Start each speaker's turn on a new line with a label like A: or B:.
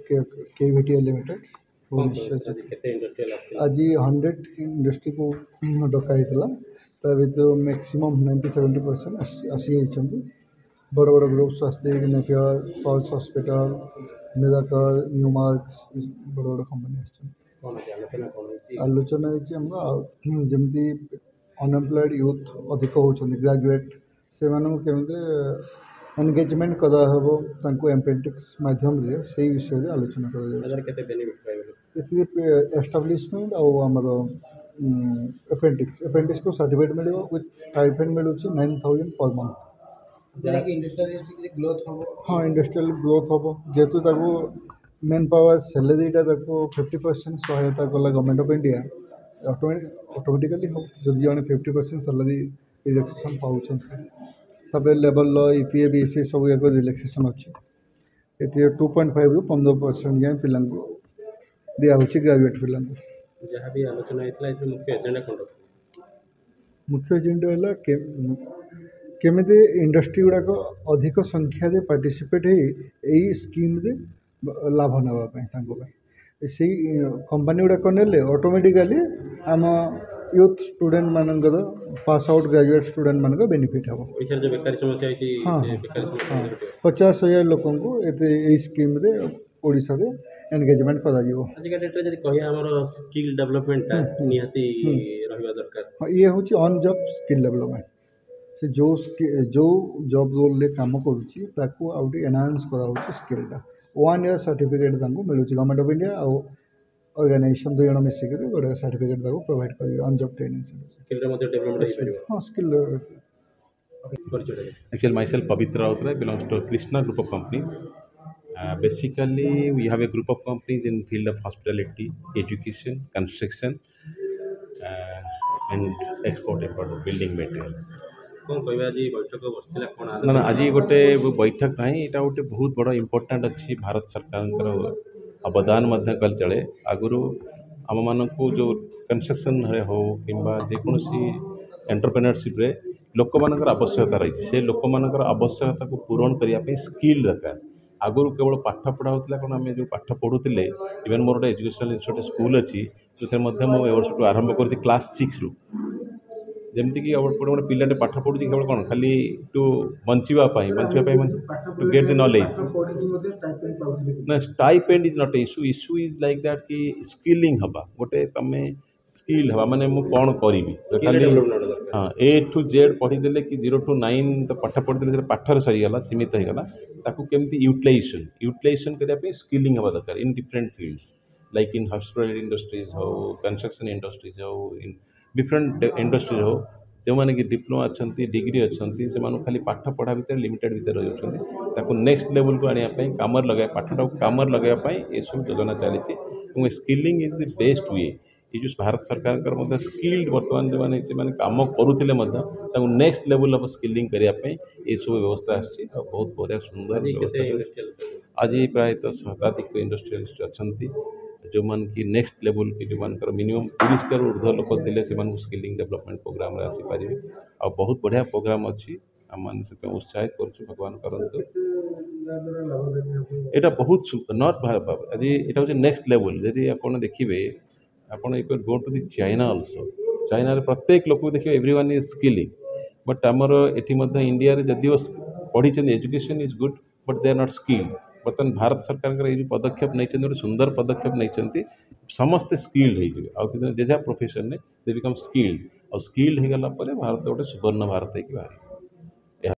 A: KVT limited आज 100 industry को डकाई maximum 90-70% आसी बड़ बड़ ग्रुप स्वास्थ्य नेपियर पल्स हॉस्पिटल मेदाकर न्यूमार्क्स बड़ बड़ कंपनी आलोचना जमी अनएम्प्लॉयड यूथ अधिक होती ग्रेजुएट से केमी एंगेजमेंट कराहब एम्पेटिक्स माध्यम से विषय में आलोचना कर एस्टाब्लिशमेंट आमर एपेंडिक्स को सर्टिफिकेट मिले विथ स्टाइपेंड मिलूँ 9,000 पर मंथ हाँ इंडस्ट्रियल ग्रोथ हम जेहेतु मेन पावर सैलरीटा 50% सहायता कला गवर्नमेंट ऑफ इंडिया ऑटोमेटिकली हम जब जन 50% सैलरी रिलैक्सेशन पाँच लेवल ईपीए बीसी सब एक रिलैक्सेशन अच्छे ये 2.5 ରୁ 15% जाए पिला दिया ग्रेजुएट पिला मुख्य एजेंडा है केमी इंडस्ट्री गुड़ाक अधिक संख्या पार्टिसिपेट हो स्कीम लाभ नापी से कंपनी गुड़ाक ने ऑटोमेटिकली आम यूथ स्टूडेंट मानकर पास आउट ग्रेजुएट स्टूडेंट मान बेनिफिट हम हाँ हाँ 50,000 लोक स्कीम ओडिशा रे एंगेजमेंट कर ये हूँ ऑन जॉब स्किल डेवलपमेंट से जो जॉब रोल काम करुँच एनहांस करा स्किलटा 1 ईयर सर्टिफिकेट मिलूँ गवर्नमेंट ऑफ इंडिया और ऑर्गेनाइजेशन 2 जन मिसिक गोटे सर्टिफिकेट प्रोवाइड करेंगे ऑन जॉब ट्रेनिंग हाँ skill
B: Actually, myself Pavitra Rautra belongs to Krishna group of companies. Basically, we have a group of companies in field of hospitality, education, construction, and export building materials. ना आज गोटे बैठक ना यहाँ गोटे बहुत बड़ा इम्पोर्टाट अच्छी भारत सरकार अवदान कल चले आगु आम मानक जो कंस्ट्रक्शन हो कि जेकोसी एंटरप्रेन्योरशिप रे लोक मानकर आवश्यकता रही से लोक मानकर आवश्यकता को पूरण करने स्किल दरकार आगु केवल पाठ पढ़ा होता कौन आम जो पाठ पढ़ुले इवेन मोर गोटे एजुकेशनल इंस्टीट्यूट स्कूल अच्छी जो वर्ष आरंभ कर क्लास 6 रु जमती कि गोटे पिलाटे पाठ पढ़ुची केवल कौन खाली टू बचापी टू गेट द नॉलेज ना stipend is not issue is like that कि स्किलिंग हवा गोटे तुम स्किल हवा माने मु कौन करी खाली हाँ A to Z पढ़ीदे कि 0 to 9 तो पाठ पढ़ीदे पाठर सरीगला सीमित होगा केमती यूटिलाइजेशन करने स्किलिंग हवा दरकार in different fields like in hospital industries हो कंस्ट्रक्शन इंडस्ट्रीज हो इन डिफरेंट इंडस्ट्रीज हो जो मैंने कि डिप्लोमा अच्छा डिग्री अच्छा से खाली पाठ पढ़ा भितर लिमिटेड भितर रही नेक्स्ट लेवल को आने काम लगे पाठटा काम लगे ये सब योजना चली skilling is the best way ये जो भारत सरकार स्किल्ड बर्तमान जो मैंने काम करुले नेक्स्ट लेवल ऑफ स्किलिंग करने ये सब व्यवस्था आसी बहुत बढ़िया सुंदर आज प्राय 100 इंडस्ट्रियलिस्ट अच्छा जो मान की नेक्स्ट लेवल की जो मानकर मिनिमम 30 टा ऊर्ध्व लोक थे से स्किलिंग डेवलपमेंट प्रोग्राम आसीपारे आ बहुत बढ़िया प्रोग्राम अच्छी आम से उत्साहित कर भगवान करते यहाँ बहुत नॉट आज यहाँ हूँ नेक्स्ट लेवल जदि आप देखिए आप go to the China also China प्रत्येक लोक देखिए एवरीवन इज स्किलिंग बट आमर ये इंडिया जदिव पढ़ी education is good but they are not skilled बर्तमान भारत सरकार ये जो पदक्षेप नहीं सुंदर पदक्षेप नहीं समस्ते स्किल्ड हो Jeddah profession they become skilled और स्किल्ड हो गला भारत गोटे सुवर्ण भारत हो बाहर